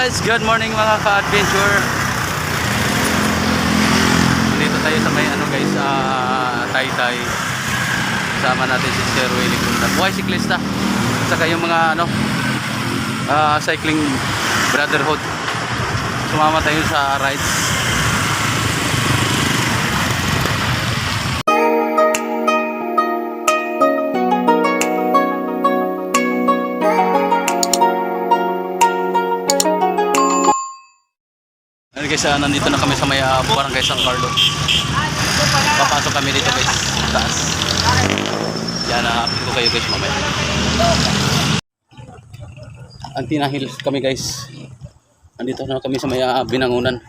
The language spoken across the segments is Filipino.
guys, good morning mga ka-adventure. Dito tayo sa may guys, Taytay. Kasama natin si Sir Willie Kunda, buhay siklista. Saka yung mga cycling brotherhood. Sumama tayo sa rides. Guys, nandito na kami sa may Barangay San Carlos. Papasok kami dito guys, taas. Yan, update ko kayo guys mamaya. Antina Hills kami guys. Nandito na kami sa may Binangunan.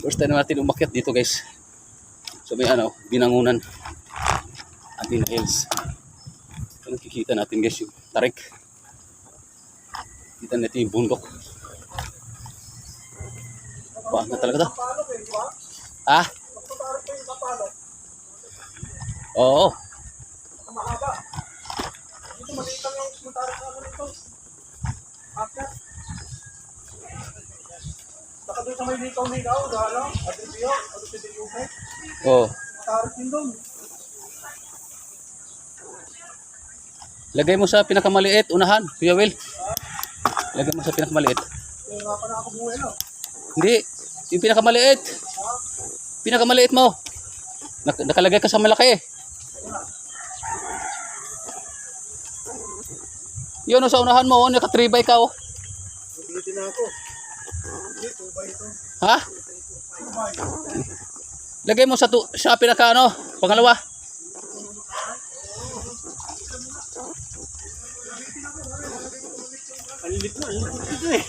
First time natin umakyat dito guys. So may Binangunan. Antina Hills. Ito nakikita natin guys yung tarik. Kita natin yung bundok. Paan na talaga to? Ha? Oo. Baka doon sa may likaw-likaw, dahil at ito Oo. tarik din doon. Lagay mo sa pinakamaliit, unahan, Kuya Will. Lagay mo sa pinakamaliit. Kaya nga pa na ako buhay na. Hindi, yung pinakamaliit. Pinakamaliit mo. Nakalagay ka sa malaki. Yun sa unahan mo, naka-3x ka oh. Naglitin na ako. Hindi, 2x ito. Ha? 2x. Lagay mo sa pinaka pangalawa. Alilit na, ito eh.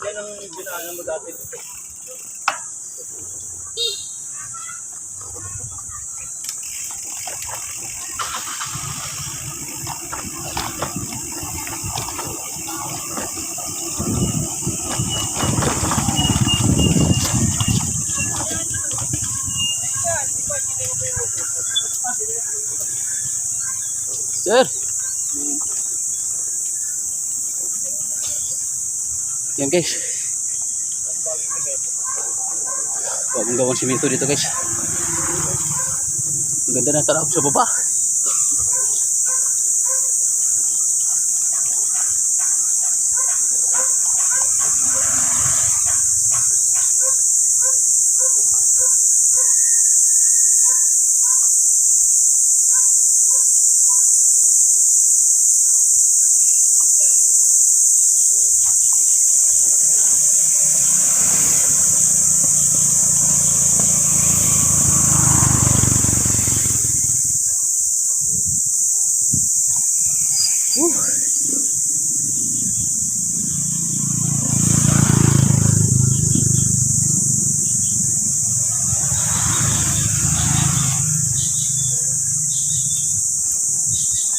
Yan ang binaanan mo dati. Sir. Yan guys. Huwag mong gawang simento dito guys. Ang ganda na tarap sa baba.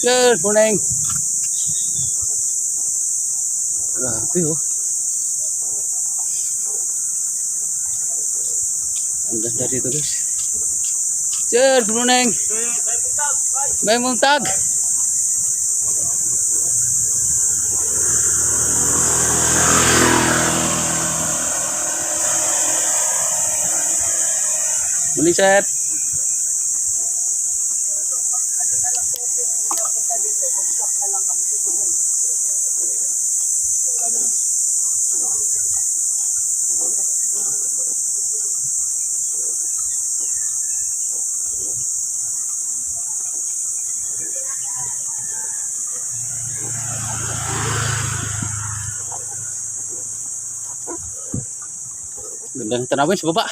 Good morning. Grabe oh. Ang ganda dito guys. Good morning. May muntag. Morning, sir. Ganda ng tanawin sa baba.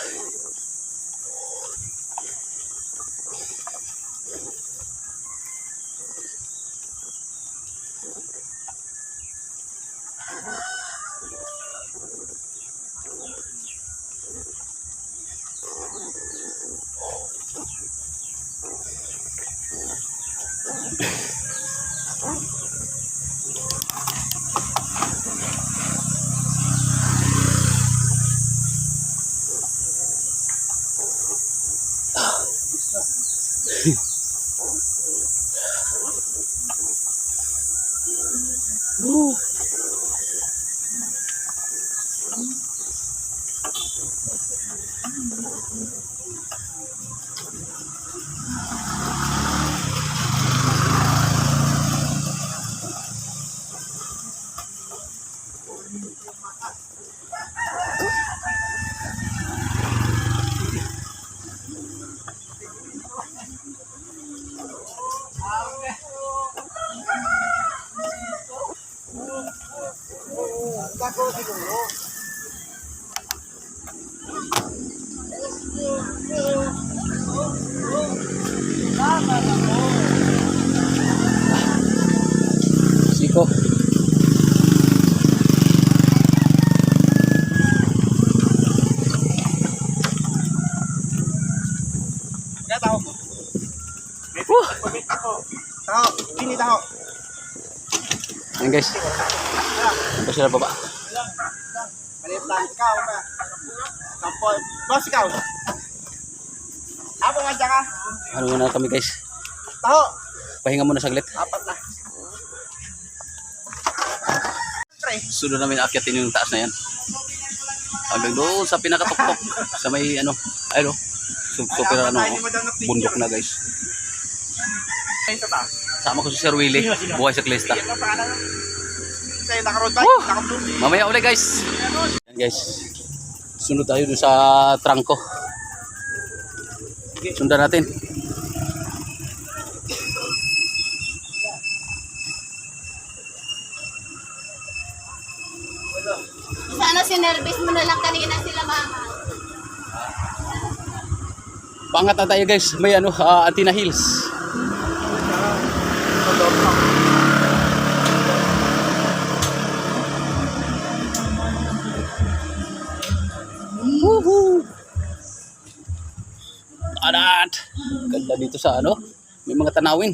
Kako siguro. Siko. Kaya tao. Tao, sini tao. Ayan guys. Ito sila baba. Malitan ikaw ba? Sampol. Boss ikaw. Ako nga ka. Ano muna kami guys. Tao. Pahinga muna saglit. Apat na. Pre. Sunod namin akyatin yung taas na yan. Hanggang doon sa pinakatuktok. Sa may ano. Ayun o. Super ano. Bundok na guys. Ito ta. Sama ko si Sir Willie. Buhay sa Klesta. Sa'yo naka-road bike, naka-blue. Mamaya ulit guys. Yan guys. Sunod tayo dun sa trangko. Sundan natin. Sana sinervice mo na lang kanina sila mama. Pangat na tayo guys. May ano, Antina Hills. Woohoo! Adat! Ganda dito sa ano. May mga tanawin.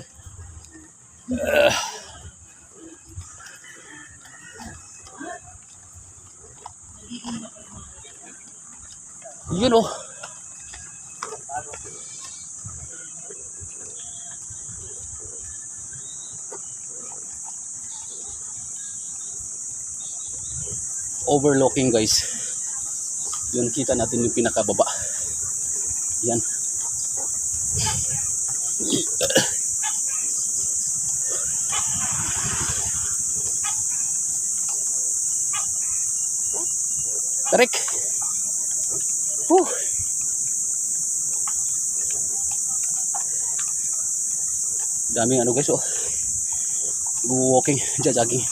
Yun oh. Overlooking guys. Yun, kita natin yung pinakababa. Yan. Tarik. Daming ano guys oh. Walking, jogging.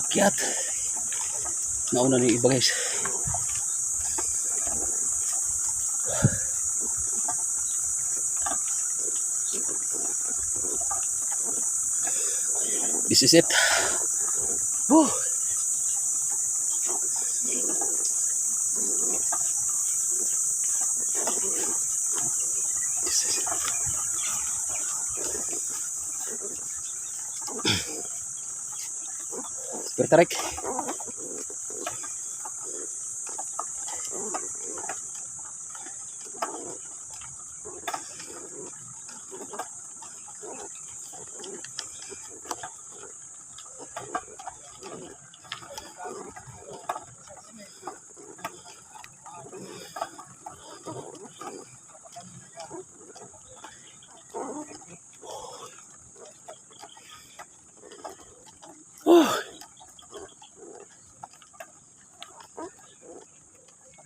Akyat. Nauna na yung iba guys. This is it. Woo. This is it. Super tarik.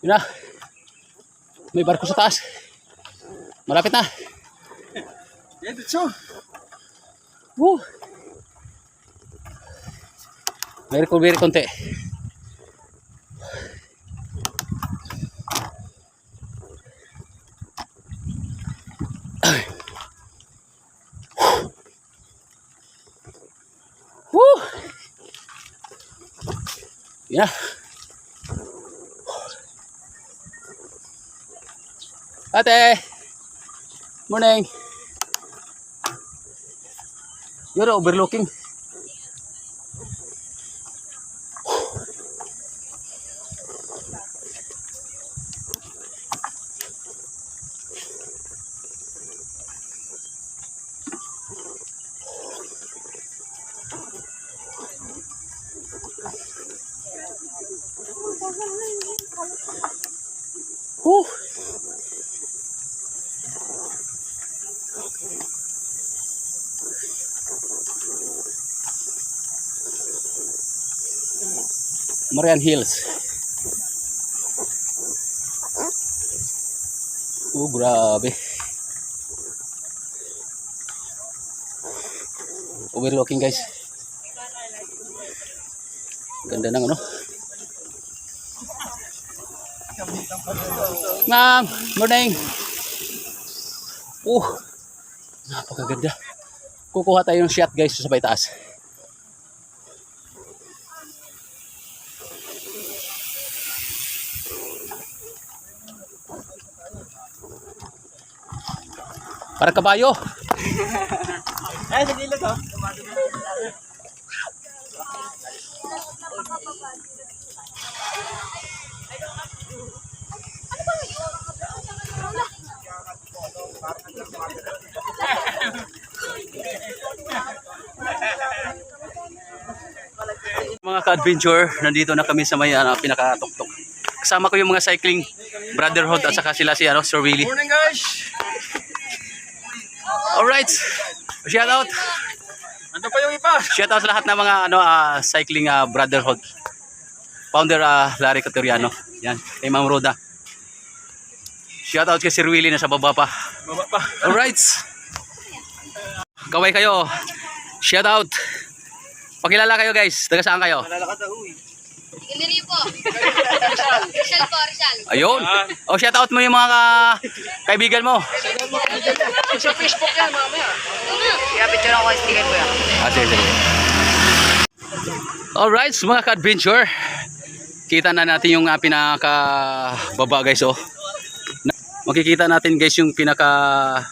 Yun na. May barko sa taas. Malapit na. Yan, dito. Woo. Very konti. Woo. Yeah. Ate. Morning. You're overlooking. Whew. Marian Hills. Grabe. Overlooking guys. Ganda ng ano. Ma'am, morning. Napakaganda. Kukuha tayo ng shot guys sa sabay taas. Para kabayo. Ay, sa gilid oh. Mga ka-adventure, nandito na kami sa may pinakatuktok. Kasama ko yung mga cycling brotherhood at saka sila si Sir Willie. Morning guys. Alright. Shout out. Ano pa yung iba? Shout out sa lahat ng mga cycling brotherhood. Founder Larry Cateriano. Yan, kay Ma'am Roda. Shout out kay Sir Willie na sa baba pa. Baba pa. Alright. Kaway kayo. Shout out. Pakilala kayo guys. Taga saan kayo? Nalalakad na huy. Iliri po. Rizal po, Rizal. Ayun. O shout out mo yung mga kaibigan mo. Sa Facebook yan mamaya. Kaya picture ako kay sticker ko yan. Sige. Alright, mga ka-adventure. Kita na natin yung pinaka-baba guys oh. Makikita natin guys yung pinaka-dagat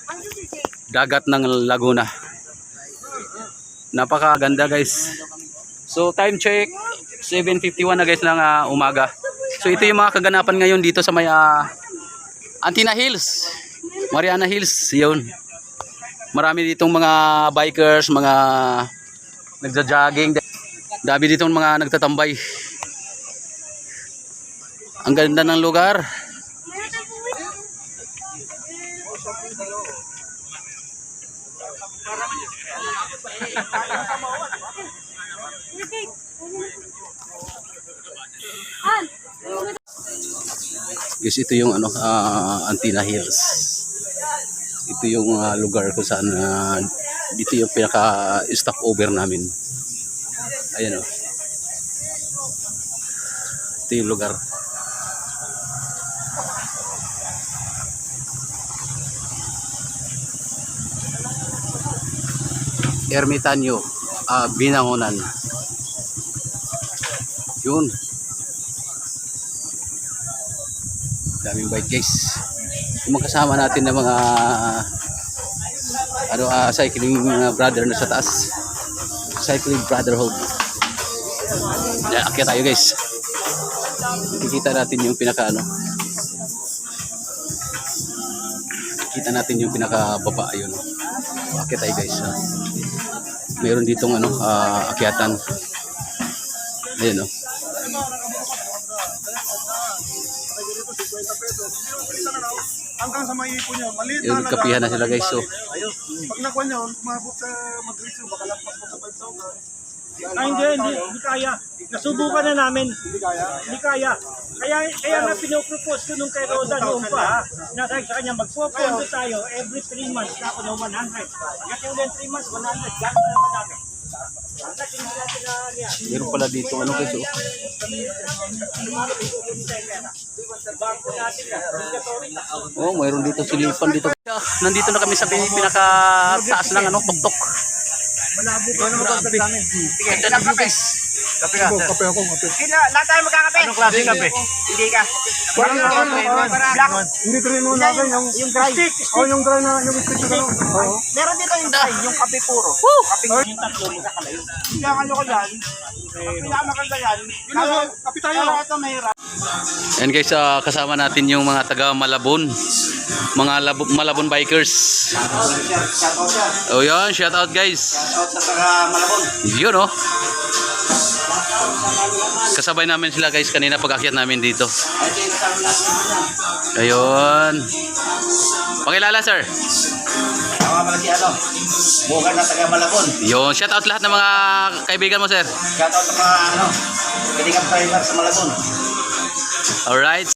ng Laguna. Napakaganda guys. So time check 7:51 na guys ng umaga. So ito yung mga kaganapan ngayon dito sa may Antina Hills, Mariana Hills. Yun. Marami ditong mga bikers, mga nagja-jogging. Dami ditong mga nagtatambay. Ang ganda ng lugar. Guys, ito yung Antina Hills. Ito yung lugar kung saan dito yung pinaka stopover namin. Ayan oh. Ito yung lugar. Ermitanyo, Binangonan. Yun. Daming bike guys. Yung makasama natin ng mga cycling brother na sa taas. Cycling brotherhood. Yan, akyat tayo guys. Kikita natin yung pinaka Kita natin yung pinaka baba ayun. Akyat tayo guys. Meron ditong akyatan. Ayun Hanggang sa may ipon niya, maliit Yung na kapihan na sila guys. So, Pag nakuha niya, umabot sa mag-reach, baka lampas mo sa 5,000. Hindi kaya. Nasubukan na namin. Hindi kaya. Hindi kaya. Kaya nga pinopropose ko nung kay Roda noon pa, na sabi sa kanya, magpopondo tayo every 3 months na ako ng 100. Pagkat yung 3 months, 100. Gano'n na naman namin. Hanggat hindi natin na niya. meron pala dito guys. Oh, mayroon dito silipan dito. Nandito na kami sa pinaka taas ng tuktok. Ganda ng kape. Kape ako. Lahat tayo magkakape. Anong klase kape? Hindi ka. Black. Hindi rin mo natin yung dry. Yung dry na yung stick na gano'n. Oo. Meron dito yung dry, yung kape puro. Kape yung tatlo sa kalayo. Hindi ako nyo ko yan. Pinakamaganda yan. Kape tayo. Ito mahirap. And guys, kasama natin yung mga taga Malabon. Mga Malabon bikers. Oh yan, shout out guys. Sa taga Malabon. Yun kasabay namin sila guys kanina pag-akyat namin dito. Ayun. Pakilala sir. Ako nga pala si Bukan na taga Malabon. Yun, shout out lahat ng mga kaibigan mo sir. Shout out sa mga kaibigan driver sa Malabon. Alright.